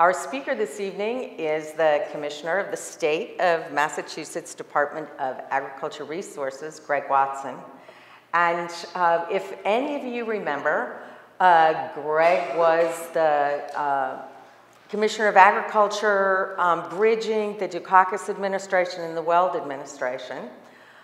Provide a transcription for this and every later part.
Our speaker this evening is the Commissioner of the State of Massachusetts Department of Agriculture Resources, Greg Watson. And if any of you remember, Greg was the Commissioner of Agriculture, bridging the Dukakis administration and the Weld administration.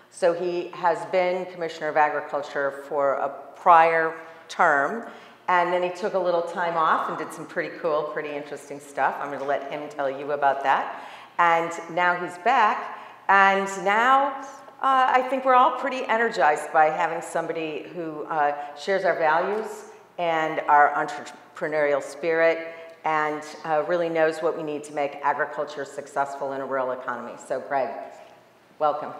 So he has been Commissioner of Agriculture for a prior term, and then he took a little time off and did some pretty cool, pretty interesting stuff. I'm going to let him tell you about that. And now he's back, and now I think we're all pretty energized by having somebody who shares our values and our entrepreneurial spirit and really knows what we need to make agriculture successful in a rural economy. So Greg, welcome.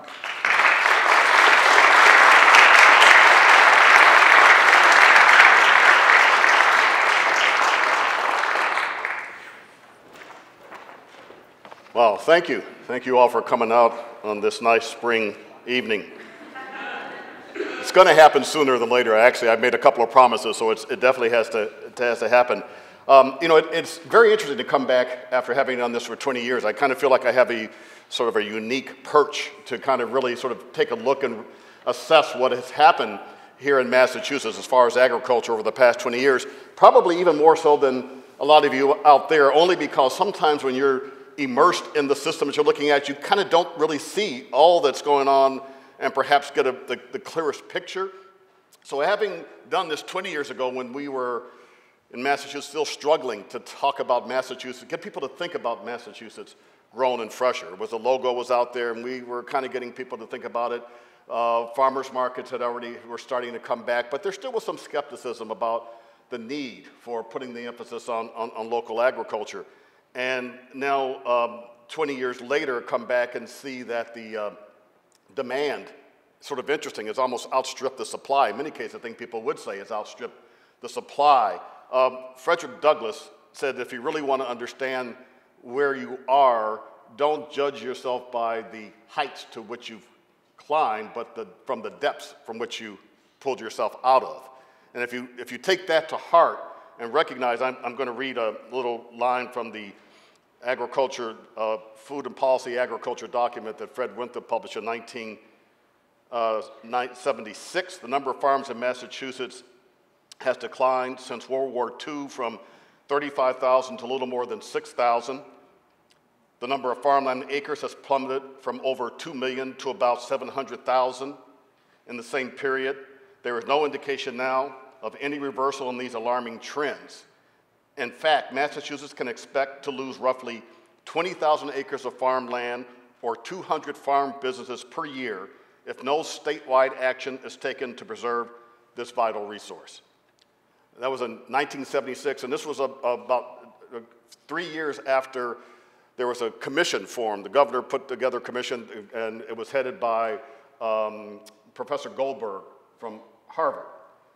Well, thank you. Thank you all for coming out on this nice spring evening. It's going to happen sooner than later. Actually, I've made a couple of promises, so it definitely has to happen. It's very interesting to come back after having done this for 20 years. I kind of feel like I have a sort of a unique perch to kind of really sort of take a look and assess what has happened here in Massachusetts as far as agriculture over the past 20 years, probably even more so than a lot of you out there, only because sometimes when you're immersed in the system that you're looking at, you kind of don't really see all that's going on and perhaps get the clearest picture. So having done this 20 years ago when we were in Massachusetts still struggling to talk about Massachusetts, get people to think about Massachusetts grown and fresher. The logo was out there and we were kind of getting people to think about it. Farmers markets were starting to come back, but there still was some skepticism about the need for putting the emphasis on local agriculture. And now, 20 years later, come back and see that the demand, sort of interesting, has almost outstripped the supply. In many cases, I think people would say it's outstripped the supply. Frederick Douglass said, if you really want to understand where you are, don't judge yourself by the heights to which you've climbed, but from the depths from which you pulled yourself out of. And if you take that to heart and recognize, I'm going to read a little line from the Agriculture, Food and Policy Agriculture document that Fred Winthrop published in 1976. The number of farms in Massachusetts has declined since World War II from 35,000 to a little more than 6,000. The number of farmland acres has plummeted from over 2 million to about 700,000 in the same period. There is no indication now of any reversal in these alarming trends. In fact, Massachusetts can expect to lose roughly 20,000 acres of farmland or 200 farm businesses per year if no statewide action is taken to preserve this vital resource. That was in 1976, and this was about 3 years after there was a commission formed. The governor put together a commission, and it was headed by Professor Goldberg from Harvard.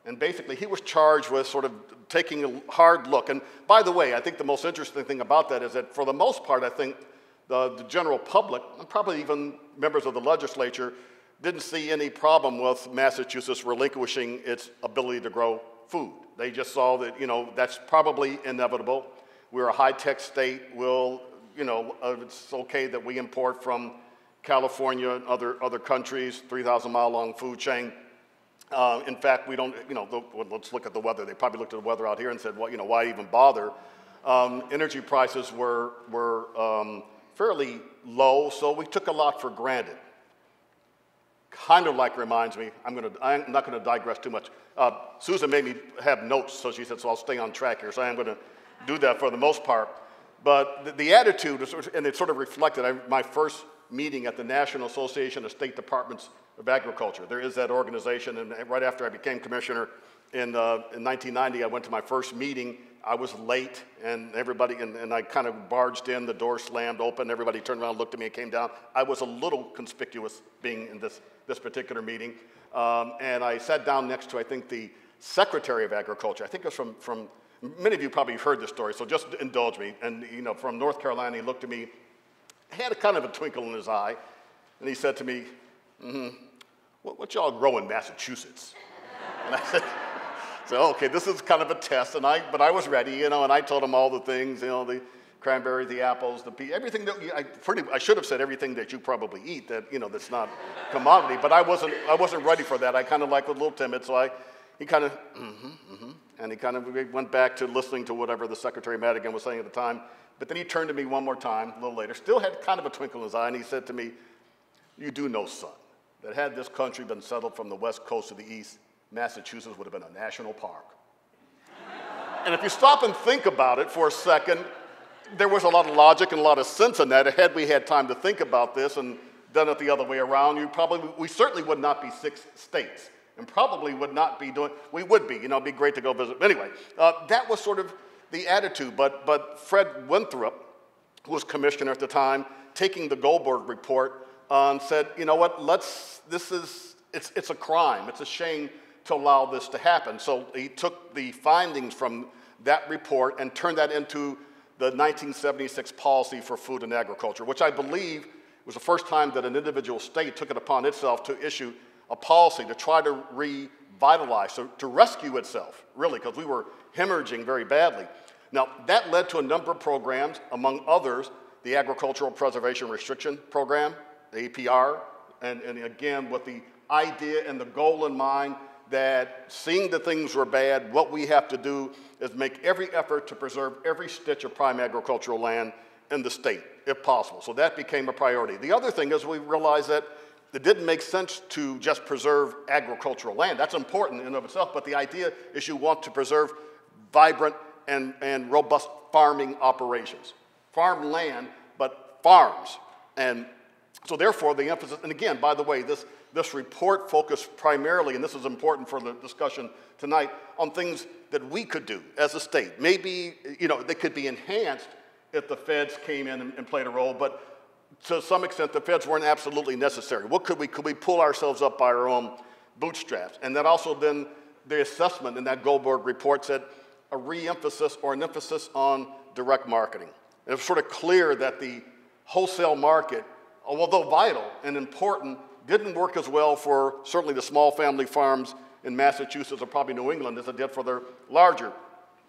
And basically, he was charged with sort of taking a hard look. And by the way, I think the most interesting thing about that is that for the most part, I think the general public, and probably even members of the legislature, didn't see any problem with Massachusetts relinquishing its ability to grow food. They just saw that, that's probably inevitable. We're a high-tech state. It's okay that we import from California and other countries, 3,000-mile-long food chain. In fact, we don't, let's look at the weather. They probably looked at the weather out here and said, well, why even bother? Energy prices were fairly low, so we took a lot for granted. Kind of like reminds me, I'm not going to digress too much. Susan made me have notes, so she said, so I'll stay on track here. So I'm going to do that for the most part. But the attitude, and it sort of reflected my first meeting at the National Association of State Departments of Agriculture. There is that organization, and right after I became commissioner in 1990, I went to my first meeting. I was late, and and I kind of barged in, the door slammed open, everybody turned around, looked at me, and came down. I was a little conspicuous being in this particular meeting, and I sat down next to, I think, the Secretary of Agriculture. I think it was from many of you probably heard this story, so just indulge me. And from North Carolina, he looked at me, had a kind of a twinkle in his eye, and he said to me, what y'all grow in Massachusetts? And I said, okay, this is kind of a test, but I was ready, and I told him all the things, the cranberry, the apples, the pea, everything that I should have said everything that you probably eat that, that's not commodity, but I wasn't ready for that. I kind of was a little timid, so he kind of, and he kind of went back to listening to whatever the Secretary Madigan was saying at the time. But then he turned to me one more time, a little later, still had kind of a twinkle in his eye, and he said to me, "You do know, son, that had this country been settled from the west coast to the east, Massachusetts would have been a national park." And if you stop and think about it for a second, there was a lot of logic and a lot of sense in that. Had we had time to think about this and done it the other way around, we certainly would not be 6 states, and probably would not be we would be, it'd be great to go visit. Anyway, that was sort of the attitude, but Fred Winthrop, who was commissioner at the time, taking the Goldberg report, said, you know what, it's a crime, it's a shame to allow this to happen. So he took the findings from that report and turned that into the 1976 Policy for Food and Agriculture, which I believe was the first time that an individual state took it upon itself to issue a policy to try to revitalize, so to rescue itself, really, because we were hemorrhaging very badly. Now, that led to a number of programs, among others, the Agricultural Preservation Restriction Program, the APR, and again, with the idea and the goal in mind that seeing that things were bad, what we have to do is make every effort to preserve every stitch of prime agricultural land in the state, if possible. So that became a priority. The other thing is we realized that it didn't make sense to just preserve agricultural land. That's important in and of itself, but the idea is you want to preserve vibrant and robust farming operations. Farm land, but farms. And so therefore the emphasis, and again, by the way, this report focused primarily, and this is important for the discussion tonight, on things that we could do as a state. Maybe, they could be enhanced if the feds came in and played a role, but to some extent, the feds weren't absolutely necessary. What could we pull ourselves up by our own bootstraps? And that also then, the assessment in that Goldberg report said a re-emphasis or an emphasis on direct marketing. It was sort of clear that the wholesale market, although vital and important, didn't work as well for certainly the small family farms in Massachusetts or probably New England as it did for their larger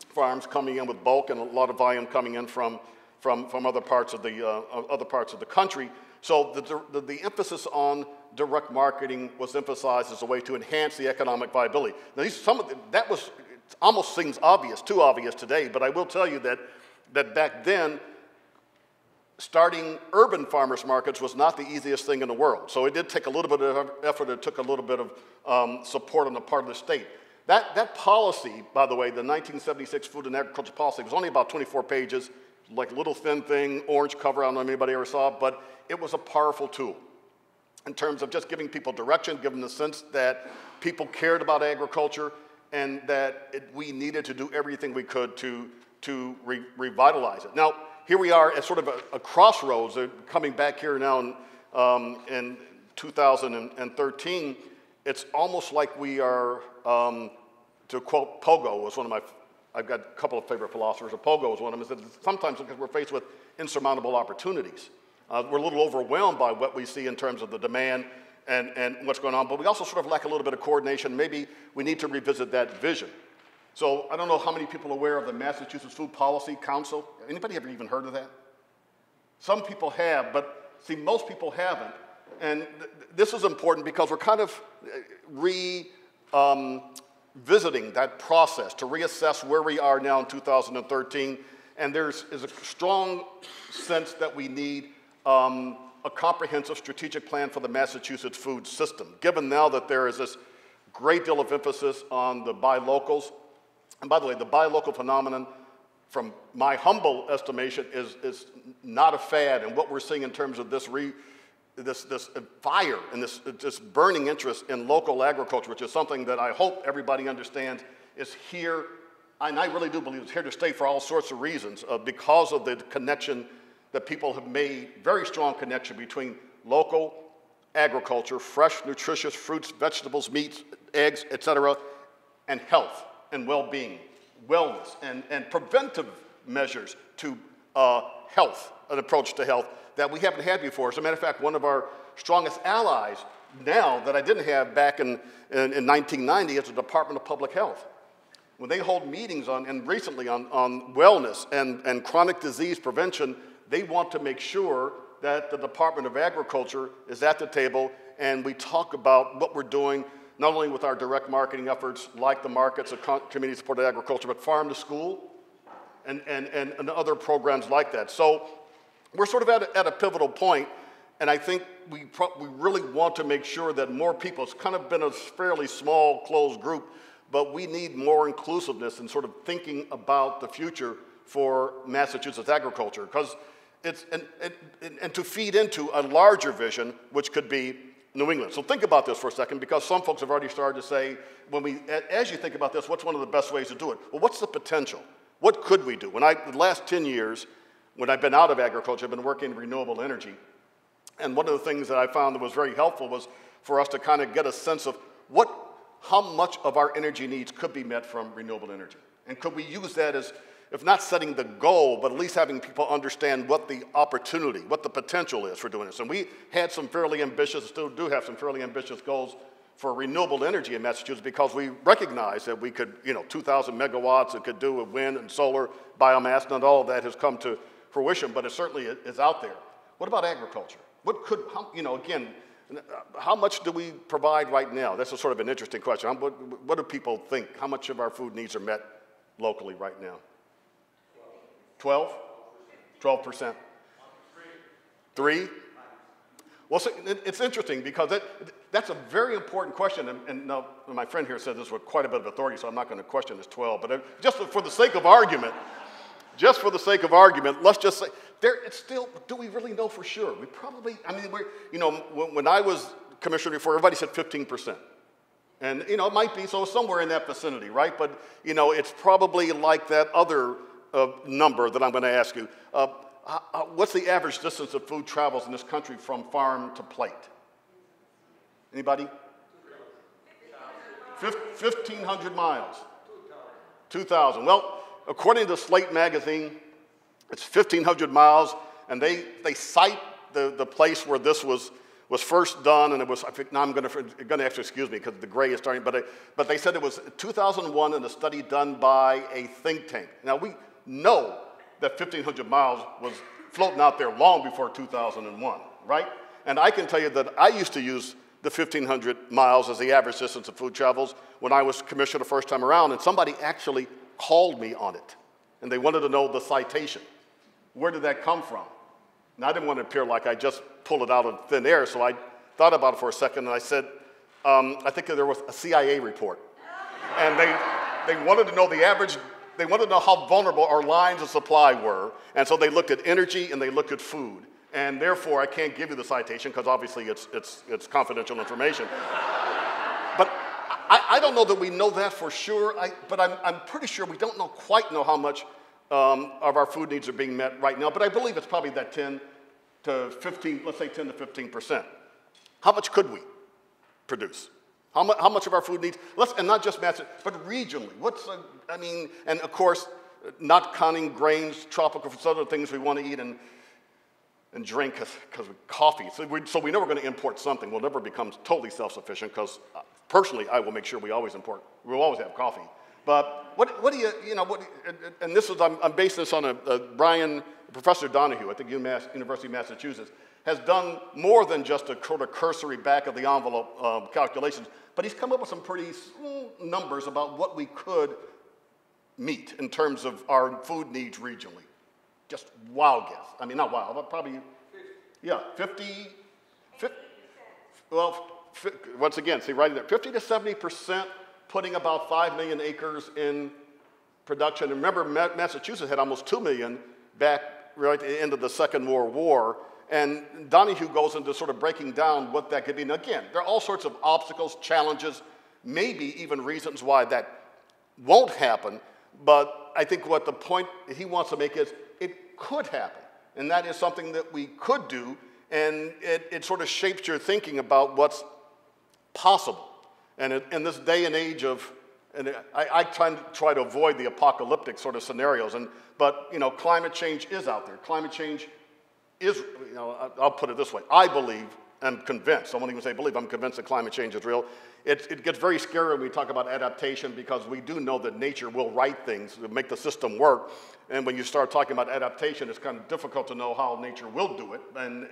farms coming in with bulk and a lot of volume coming in from other parts of the country. So the emphasis on direct marketing was emphasized as a way to enhance the economic viability. Now, it almost seems obvious, too obvious today, but I will tell you that back then, starting urban farmers markets was not the easiest thing in the world. So it did take a little bit of effort. It took a little bit of support on the part of the state. That policy, by the way, the 1976 Food and Agriculture Policy, was only about 24 pages, like a little thin thing, orange cover, I don't know if anybody ever saw it, but it was a powerful tool in terms of just giving people direction, giving the sense that people cared about agriculture and that we needed to do everything we could to revitalize it. Now, here we are at sort of a crossroads, coming back here now in 2013. It's almost like we are, to quote Pogo, was one of I've got a couple of favorite philosophers, Pogo is one of them, is that sometimes because we're faced with insurmountable opportunities. We're a little overwhelmed by what we see in terms of the demand and what's going on, but we also sort of lack a little bit of coordination. Maybe we need to revisit that vision. So I don't know how many people are aware of the Massachusetts Food Policy Council. Anybody ever even heard of that? Some people have, but see, most people haven't. And this is important because we're kind of visiting that process to reassess where we are now in 2013. And is a strong sense that we need a comprehensive strategic plan for the Massachusetts food system, given now that there is this great deal of emphasis on the buy locals. And by the way, the buy local phenomenon, from my humble estimation, is not a fad. And what we're seeing in terms of this fire and this burning interest in local agriculture, which is something that I hope everybody understands is here, and I really do believe it's here to stay for all sorts of reasons, because of the connection that people have made, very strong connection between local agriculture, fresh, nutritious fruits, vegetables, meats, eggs, etc., and health and well-being, wellness, and preventive measures to health, an approach to health that we haven't had before. As a matter of fact, one of our strongest allies now that I didn't have back in 1990 is the Department of Public Health. when they hold meetings on, and recently on wellness and chronic disease prevention, they want to make sure that the Department of Agriculture is at the table and we talk about what we're doing, not only with our direct marketing efforts like the markets, the community-supported agriculture, but farm to school and other programs like that. So we're sort of at a pivotal point, and I think we really want to make sure that more people, it's kind of been a fairly small, closed group, but we need more inclusiveness in sort of thinking about the future for Massachusetts agriculture, because it's, and to feed into a larger vision, which could be New England. So think about this for a second, because some folks have already started to say, as you think about this, what's one of the best ways to do it? Well, what's the potential? What could we do? The last 10 years, when I've been out of agriculture, I've been working in renewable energy. And one of the things that I found that was very helpful was for us to kind of get a sense of how much of our energy needs could be met from renewable energy. And could we use that as, if not setting the goal, but at least having people understand what the opportunity, what the potential is for doing this. And we had some fairly ambitious, still do have some fairly ambitious goals for renewable energy in Massachusetts, because we recognize that we could, 2,000 megawatts it could do with wind and solar, biomass, not all of that has come to fruition, but it certainly is out there. What about agriculture? Again, how much do we provide right now? That's a sort of an interesting question. What do people think? How much of our food needs are met locally right now? 12? 12%? 3? Well, so it's interesting, because that's a very important question, and now my friend here said this with quite a bit of authority, so I'm not going to question this 12, but just for the sake of argument, let's just say, it's still, do we really know for sure? We probably, when I was commissioner before, everybody said 15%. And, it might be, so somewhere in that vicinity, right? But, it's probably like that other number that I'm going to ask you. What's the average distance of food travels in this country from farm to plate? Anybody? 1,500 miles. 2,000. Well, according to Slate magazine, it's 1,500 miles, and they cite the place where this was first done, and it was, now I'm going to have to excuse me because the gray is starting, but they said it was 2001 in a study done by a think tank. Now, we know that 1,500 miles was floating out there long before 2001, right? And I can tell you that I used to use the 1,500 miles as the average distance of food travels when I was commissioner the first time around, and somebody actually called me on it, and they wanted to know the citation. Where did that come from? And I didn't want to appear like I just pulled it out of thin air, so I thought about it for a second, and I said, I think there was a CIA report. And they wanted to know the average, they wanted to know how vulnerable our lines of supply were, and so they looked at energy and they looked at food. And therefore, I can't give you the citation because obviously it's confidential information. But I don't know that we know that for sure, but I'm pretty sure we don't quite know how much of our food needs are being met right now, but I believe it's probably that 10 to 15, let's say 10 to 15%. How much could we produce? How much of our food needs, and not just Massachusetts, but regionally? And of course, not counting grains, tropical fruits, other things we want to eat and drink, because coffee. So we know we're going to import something. We'll never become totally self-sufficient, because personally, I will make sure we'll always have coffee. But what do you, and this is, I'm basing this on Professor Donahue at the University of Massachusetts, has done more than just a sort of cursory back of the envelope calculations, but he's come up with some pretty numbers about what we could meet in terms of our food needs regionally. Just wild guess. Not wild, but probably, 50, once again, see right there, 50 to 70%, putting about 5 million acres in production. And remember, Massachusetts had almost 2 million back right at the end of the Second World War. And Donahue goes into sort of breaking down what that could be. And again, there are all sorts of obstacles, challenges, maybe even reasons why that won't happen. But I think what the point he wants to make is it could happen. And that is something that we could do. And it sort of shapes your thinking about what's possible. And in this day and age of, and I try to avoid the apocalyptic sort of scenarios, but climate change is out there. Climate change is, I'll put it this way, I believe, I'm convinced, I won't even say believe, I'm convinced that climate change is real. it gets very scary when we talk about adaptation because we do know that nature will right things to make the system work. And when you start talking about adaptation, it's kind of difficult to know how nature will do it. And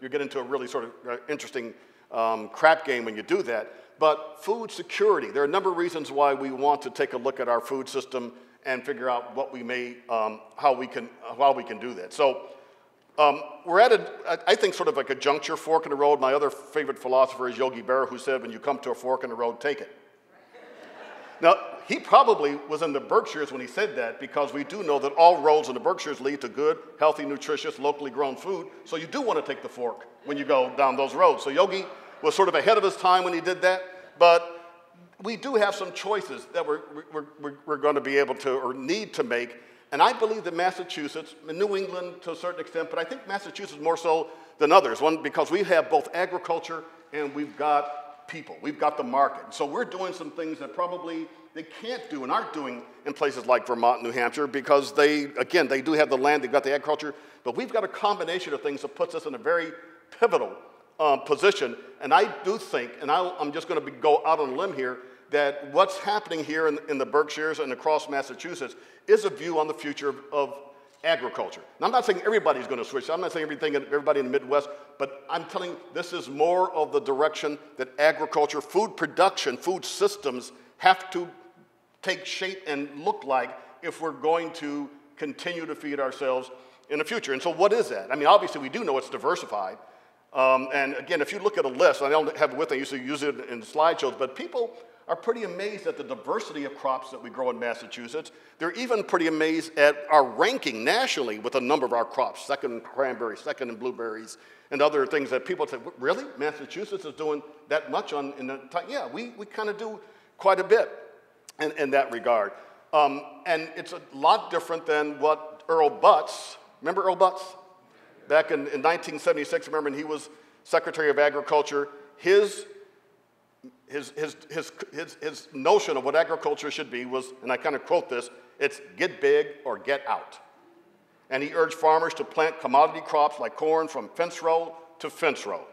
you get into a really sort of interesting crap game when you do that. But food security, there are a number of reasons why we want to take a look at our food system and figure out what we may, how we can do that. So we're at I think, sort of like a juncture, fork in the road. My other favorite philosopher is Yogi Berra, who said, when you come to a fork in the road, take it. Now, he probably was in the Berkshires when he said that, because we do know that all roads in the Berkshires lead to good, healthy, nutritious, locally grown food. So you do want to take the fork when you go down those roads. So Yogi was sort of ahead of his time when he did that, but we do have some choices that we're going to be able to or need to make. And I believe that Massachusetts, and New England to a certain extent, but I think Massachusetts more so than others, one, because we have both agriculture and we've got people, we've got the market. So we're doing some things that probably they can't do and aren't doing in places like Vermont and New Hampshire, because they do have the land, they've got the agriculture, but we've got a combination of things that puts us in a very pivotal position. And I do think, and I'm just going to go out on a limb here, that what's happening here in the Berkshires and across Massachusetts is a view on the future of agriculture. Now, I'm not saying everybody's going to switch. I'm not saying everybody in the Midwest, but I'm telling you this is more of the direction that agriculture, food production, food systems have to take shape and look like if we're going to continue to feed ourselves in the future. And so what is that? I mean, obviously, we do know it's diversified. And again, if you look at a list, I don't have it with me, I used to use it in slideshows, but people are pretty amazed at the diversity of crops that we grow in Massachusetts. They're even pretty amazed at our ranking nationally with a number of our crops, second in cranberries, second in blueberries, and other things that people say, really? Massachusetts is doing that much in the time? Yeah, we kind of do quite a bit in that regard. And it's a lot different than what Earl Butz, remember Earl Butz? Back in 1976, remember, when he was Secretary of Agriculture, his notion of what agriculture should be was, and I kind of quote this, it's get big or get out. And he urged farmers to plant commodity crops like corn from fence row to fence row.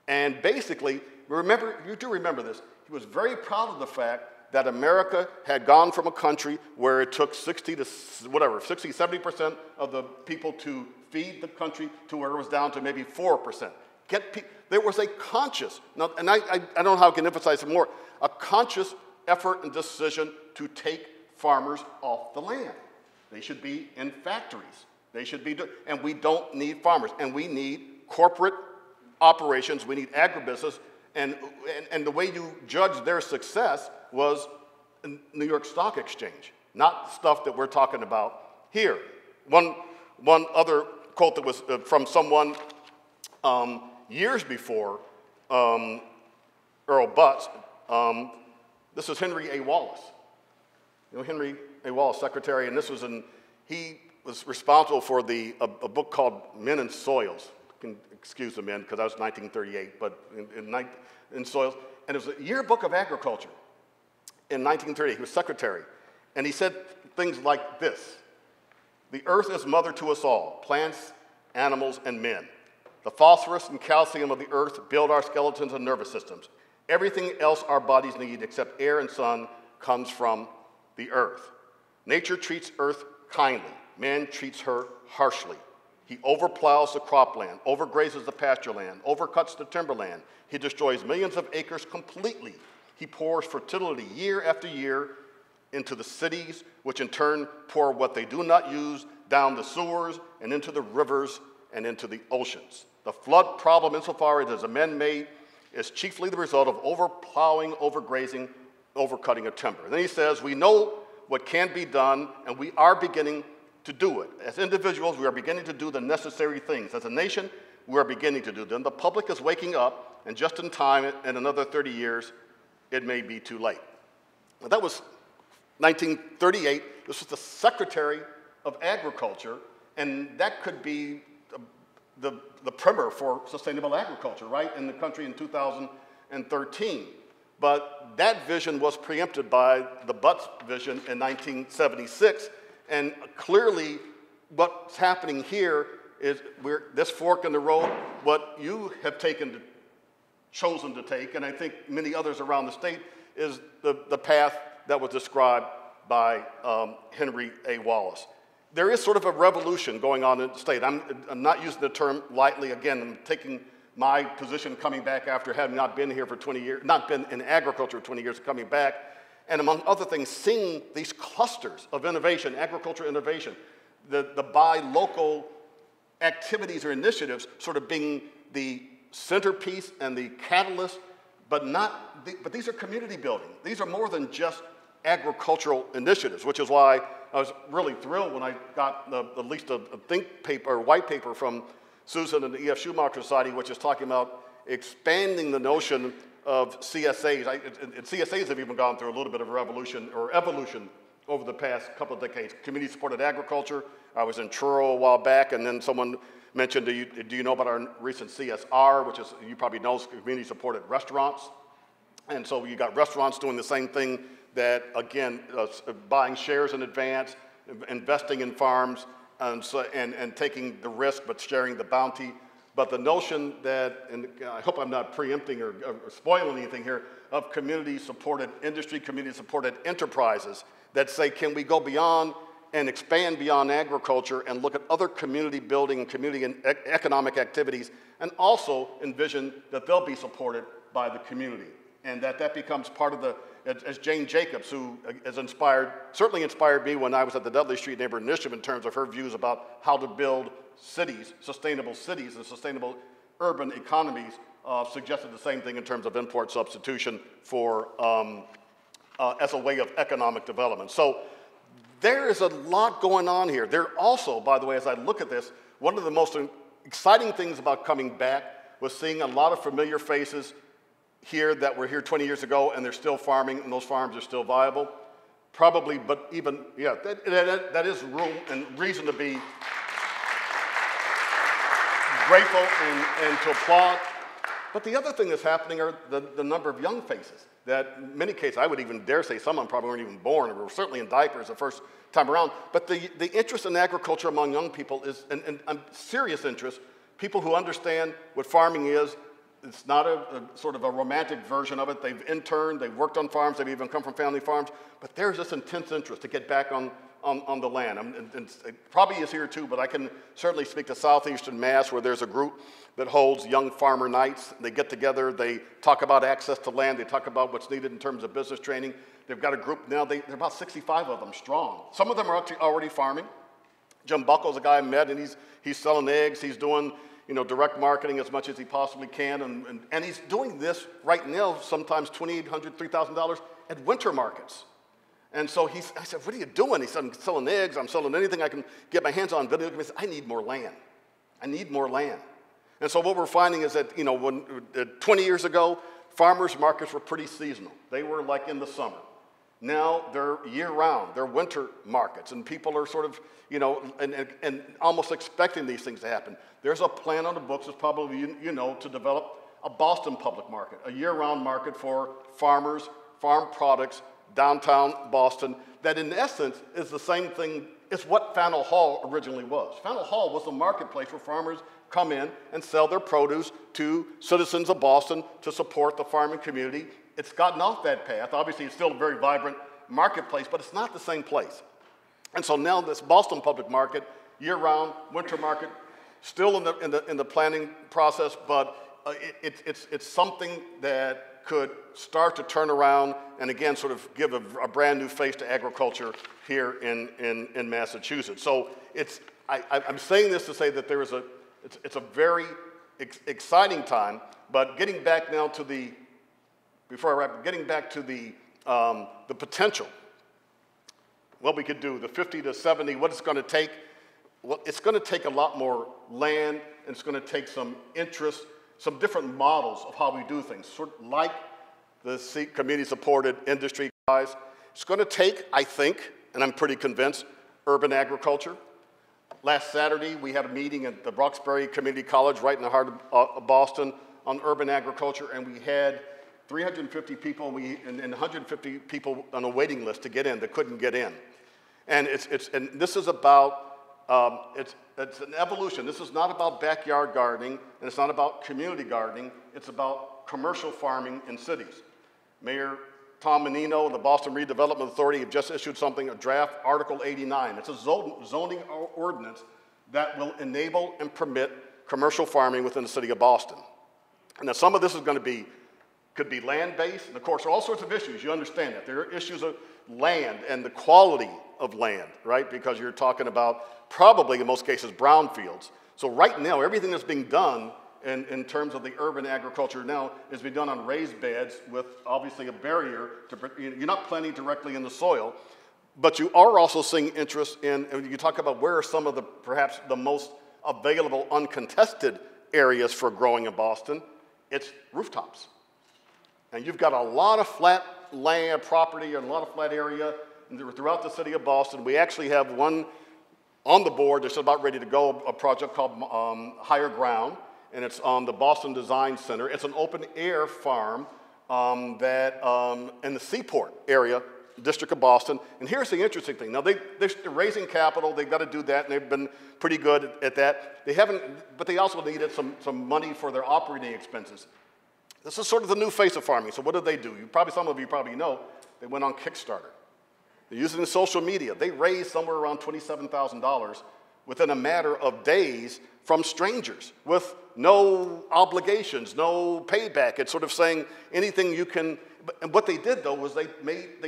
And basically, you do remember this, he was very proud of the fact that America had gone from a country where it took 70% of the people to feed the country to where it was down to maybe 4%. There was a conscious, now, and I don't know how I can emphasize it more, a conscious effort and decision to take farmers off the land. They should be in factories. They should be, and we don't need farmers. And we need corporate operations. We need agribusiness. And the way you judge their success was in New York Stock Exchange, not stuff that we're talking about here. One other quote that was from someone years before Earl Butz. This is Henry A. Wallace. You know Henry A. Wallace, secretary, and he was responsible for a book called Men and Soils. You can excuse the men because that was 1938, but in Soils. And it was a yearbook of agriculture in 1938. He was secretary. And he said things like this: the earth is mother to us all, plants, animals, and men. The phosphorus and calcium of the earth build our skeletons and nervous systems. Everything else our bodies need except air and sun comes from the earth. Nature treats earth kindly. Man treats her harshly. He overplows the cropland, overgrazes the pasture land, overcuts the timberland. He destroys millions of acres completely. He pours fertility year after year into the cities, which in turn pour what they do not use down the sewers and into the rivers and into the oceans. The flood problem, insofar as it is man-made, is chiefly the result of overplowing, overgrazing, overcutting of timber. And then he says, we know what can be done, and we are beginning to do it. As individuals, we are beginning to do the necessary things. As a nation, we are beginning to do them. The public is waking up, and just in time, in another 30 years, it may be too late. Well, that was 1938. This was the Secretary of Agriculture, and that could be the primer for sustainable agriculture, right, in the country in 2013. But that vision was preempted by the Butz vision in 1976, and clearly what's happening here is this fork in the road, what you have taken chosen to take, and I think many others around the state, is the path that was described by Henry A. Wallace. There is sort of a revolution going on in the state. I'm not using the term lightly. Again, I'm taking my position coming back after having not been here for 20 years, not been in agriculture for 20 years, coming back, and among other things, seeing these clusters of innovation, agriculture innovation, the buy local activities or initiatives sort of being the centerpiece and the catalyst, but these are community building. These are more than just agricultural initiatives, which is why I was really thrilled when I got at least a think paper or white paper from Susan and the E.F. Schumacher Society, which is talking about expanding the notion of CSAs. And CSAs have even gone through a little bit of a revolution or evolution over the past couple of decades. Community-supported agriculture. I was in Truro a while back, and then someone mentioned, do you know about our recent CSR, which is, you probably know, community-supported restaurants. And so you got restaurants doing the same thing that, again, buying shares in advance, investing in farms, and taking the risk but sharing the bounty. But the notion that, and I hope I'm not preempting or spoiling anything here, of community-supported industry, community-supported enterprises that say, can we go beyond and expand beyond agriculture and look at other community building and community and economic activities, and also envision that they'll be supported by the community. And that becomes part of the, as Jane Jacobs, who has certainly inspired me when I was at the Dudley Street Neighborhood Initiative in terms of her views about how to build cities and sustainable urban economies, suggested the same thing in terms of import substitution for, as a way of economic development. So there is a lot going on here. There also, by the way, as I look at this, one of the most exciting things about coming back was seeing a lot of familiar faces here that were here 20 years ago, and they're still farming, and those farms are still viable. Probably, but even, yeah, that is room and reason to be grateful and to applaud. But the other thing that's happening are the number of young faces that, in many cases, I would even dare say some of them probably weren't even born, or were certainly in diapers the first time around. But the interest in agriculture among young people is, and serious interest, people who understand what farming is. It's not a sort of a romantic version of it. They've interned, they've worked on farms, they've even come from family farms, but there's this intense interest to get back on the land. And it probably is here too, but I can certainly speak to Southeastern Mass, where there's a group that holds young farmer nights. They get together, they talk about access to land, they talk about what's needed in terms of business training. They've got a group now, they're about 65 of them strong. Some of them are actually already farming. Jim Buckle's a guy I met, and he's selling eggs, he's doing direct marketing as much as he possibly can, and he's doing this right now, sometimes $2,800, $3,000 at winter markets. And so I said, what are you doing? He said, I'm selling eggs, I'm selling anything I can get my hands on. But he said, I need more land. I need more land. And so what we're finding is that, when 20 years ago, farmers markets were pretty seasonal. They were like in the summer. Now they're year-round. They're winter markets, and people are sort of, and almost expecting these things to happen. There's a plan on the books, as probably to develop a Boston public market, a year-round market for farmers, farm products, downtown Boston, that in essence is the same thing as what Faneuil Hall originally was. Faneuil Hall was a marketplace where farmers come in and sell their produce to citizens of Boston to support the farming community. It's gotten off that path. Obviously, it's still a very vibrant marketplace, but it's not the same place. And so now this Boston public market, year-round, winter market, still in the planning process, but it's something that could start to turn around and again sort of give a brand new face to agriculture here in Massachusetts. So I'm saying this to say that it's a very exciting time, but getting back now to getting back to the potential, what we could do, the 50 to 70, what it's going to take. Well, it's going to take a lot more land, and it's going to take some interest, some different models of how we do things, sort of like the community-supported industry guys. It's going to take, I think, and I'm pretty convinced, urban agriculture. Last Saturday, we had a meeting at the Roxbury Community College right in the heart of Boston on urban agriculture, and we had 350 people and 150 people on a waiting list to get in that couldn't get in. And this is about it's an evolution. This is not about backyard gardening, and it's not about community gardening. It's about commercial farming in cities. Mayor Tom Menino and the Boston Redevelopment Authority have just issued something, a draft Article 89. It's a zoning ordinance that will enable and permit commercial farming within the city of Boston. And now some of this is going to be, could be land-based, and of course there are all sorts of issues, you understand that. There are issues of land and the quality of land, right? Because you're talking about probably in most cases brownfields. So right now everything that's being done in terms of the urban agriculture now is being done on raised beds with obviously a barrier to, you're not planting directly in the soil, but you are also seeing interest in, and you talk about where are some of the perhaps the most available uncontested areas for growing in Boston, it's rooftops. And you've got a lot of flat land property and a lot of flat area throughout the city of Boston. We actually have one on the board that's about ready to go, a project called Higher Ground, and it's on the Boston Design Center. It's an open air farm in the Seaport area, District of Boston. And here's the interesting thing. Now they're raising capital, they've got to do that, and they've been pretty good at that. They haven't, but they also needed some money for their operating expenses. This is sort of the new face of farming. So what did they do? Some of you probably know, they went on Kickstarter. They're using social media. They raised somewhere around $27,000 within a matter of days from strangers with no obligations, no payback. It's sort of saying anything you can, and what they did though was they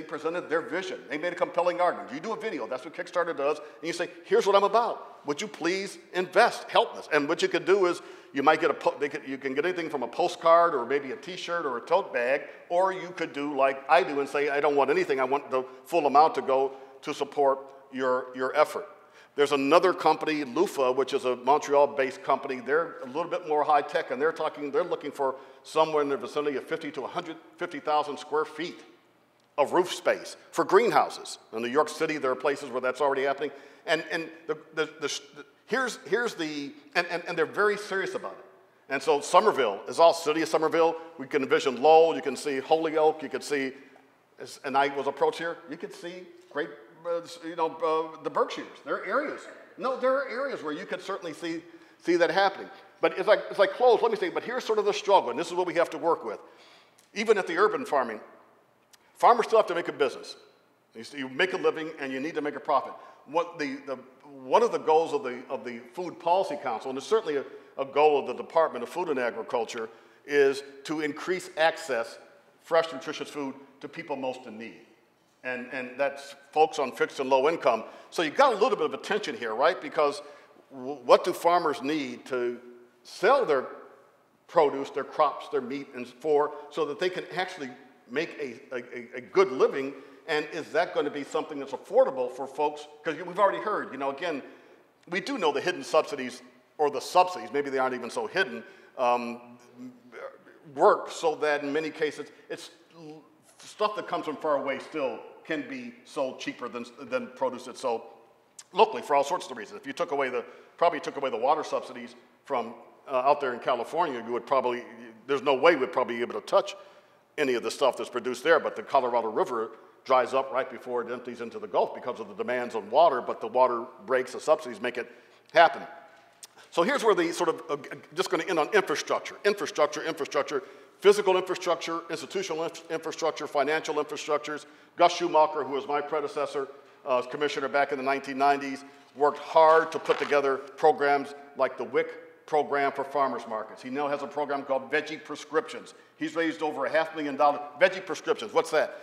presented their vision. They made a compelling argument. You do a video, that's what Kickstarter does, and you say, here's what I'm about. Would you please invest, help us? And what you could do is, you might get you can get anything from a postcard or maybe a t-shirt or a tote bag, or you could do like I do and say, I don't want anything, I want the full amount to go to support your effort. There's another company, Lufa, which is a Montreal-based company. They're a little bit more high-tech, and they're looking for somewhere in the vicinity of 50 to 150,000 square feet of roof space for greenhouses. In New York City, there are places where that's already happening. And here's the, and they're very serious about it. And so Somerville is all city of Somerville. We can envision Lowell, you can see Holyoke, you can see, and I was approached here, you can see great, the Berkshires. There are areas. No, there are areas where you could certainly see that happening. But as I close, let me say, but here's sort of the struggle, and this is what we have to work with. Even at the urban farming, farmers still have to make a business. You make a living and you need to make a profit. One of the goals of the Food Policy Council, and it's certainly a goal of the Department of Food and Agriculture, is to increase access, fresh, nutritious food to people most in need. And that's folks on fixed and low income. So you've got a little bit of a tension here, right? Because what do farmers need to sell their produce, their crops, their meat, and so that they can actually make a good living? And is that going to be something that's affordable for folks? Because we've already heard, again, we do know the hidden subsidies, or the subsidies, maybe they aren't even so hidden, work so that in many cases, it's stuff that comes from far away still can be sold cheaper than produce that's sold locally for all sorts of reasons. If you probably took away the water subsidies from out there in California, you would probably, there's no way we'd probably be able to touch any of the stuff that's produced there, but the Colorado River dries up right before it empties into the Gulf because of the demands on water, but the water breaks, the subsidies make it happen. So here's where the sort of, just going to end on infrastructure, physical infrastructure, institutional infrastructure, financial infrastructures. Gus Schumacher, who was my predecessor as commissioner back in the 1990s, worked hard to put together programs like the WIC program for farmers markets. He now has a program called Veggie Prescriptions. He's raised over $500,000. Veggie Prescriptions, what's that?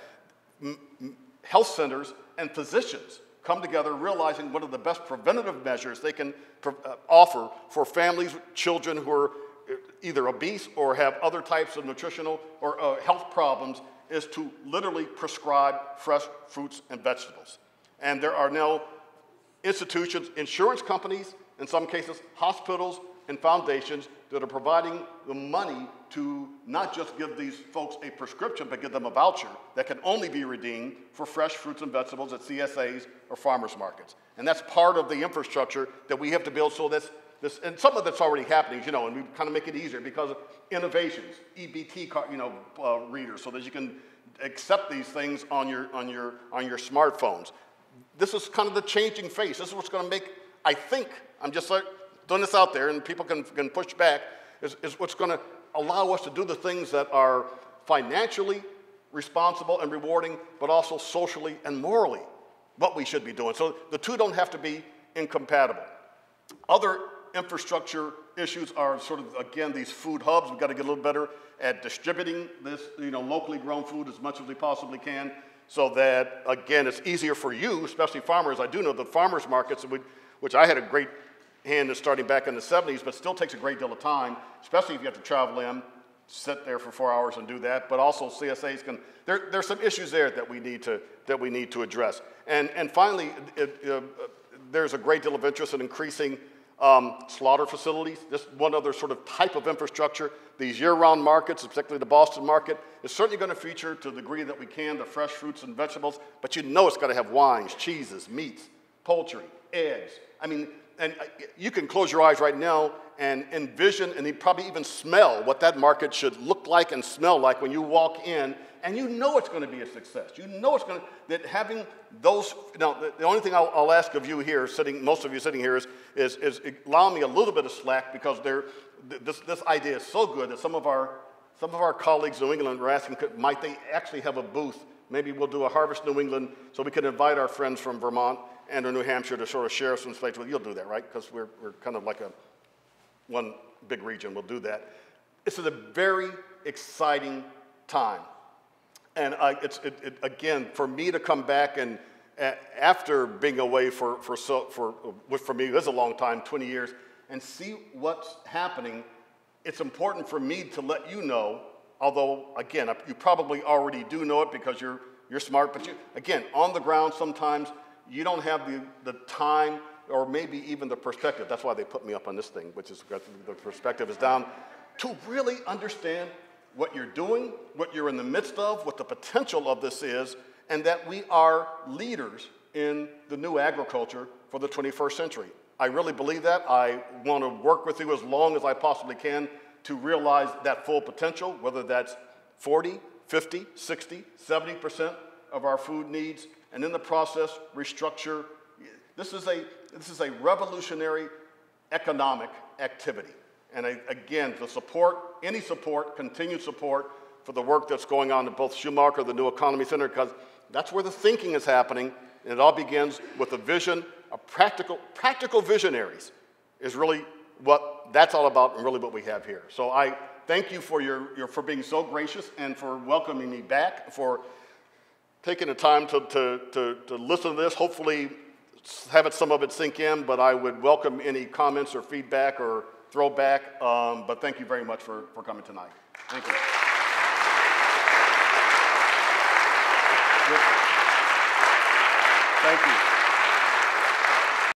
Health centers and physicians come together realizing one of the best preventative measures they can offer for families, children who are either obese or have other types of nutritional or health problems is to literally prescribe fresh fruits and vegetables. And there are now institutions, insurance companies, in some cases hospitals and foundations that are providing the money to not just give these folks a prescription, but give them a voucher that can only be redeemed for fresh fruits and vegetables at CSAs or farmers markets. And that's part of the infrastructure that we have to build so this, and some of that's already happening, and we kind of make it easier because of innovations, EBT, readers, so that you can accept these things on your smartphones. This is kind of the changing face. This is what's going to make, I think, I'm just like throwing this out there, and people can push back, is what's going to allow us to do the things that are financially responsible and rewarding, but also socially and morally what we should be doing. So the two don't have to be incompatible. Other infrastructure issues are sort of, again, these food hubs. We've got to get a little better at distributing this, locally grown food as much as we possibly can, so that, again, it's easier for you, especially farmers. I do know the farmers markets, which I had a great hand in starting back in the 70s, but still takes a great deal of time, especially if you have to travel in, sit there for 4 hours and do that. But also CSAs can. There's some issues there that we need to address. And finally, there's a great deal of interest in increasing slaughter facilities. This one other sort of type of infrastructure. These year-round markets, particularly the Boston market, is certainly going to feature to the degree that we can the fresh fruits and vegetables, but it's got to have wines, cheeses, meats, poultry, eggs. I mean, and you can close your eyes right now and envision and probably even smell what that market should look like and smell like when you walk in, and it's going to be a success. That having those, now the only thing I'll ask of you here, most of you sitting here, is allow me a little bit of slack, because this idea is so good that some of our colleagues in New England were asking, might they actually have a booth? Maybe we'll do a Harvest New England so we can invite our friends from Vermont and or New Hampshire to sort of share some space. Well, you'll do that, right? Because we're kind of like one big region. We'll do that. It's a very exciting time. And again, for me to come back and after being away for me, it was a long time, 20 years, and see what's happening, it's important for me to let you know, although, again, you probably already do know it because you're smart, but again, on the ground sometimes, you don't have the time or maybe even the perspective. That's why they put me up on this thing, which is the perspective is down, to really understand what you're doing, what you're in the midst of, what the potential of this is, and that we are leaders in the new agriculture for the 21st century. I really believe that. I want to work with you as long as I possibly can to realize that full potential, whether that's 40, 50, 60, 70% of our food needs, and in the process, restructure. This is a revolutionary economic activity. And again, any support, continued support for the work that's going on at both Schumacher, the New Economy Center, because that's where the thinking is happening, and it all begins with a vision, practical visionaries is really what that's all about, and really what we have here. So I thank you for being so gracious and for welcoming me back, for taking the time to listen to this. Hopefully, some of it sink in, but I would welcome any comments or feedback or throwback. But thank you very much for coming tonight. Thank you. Thank you.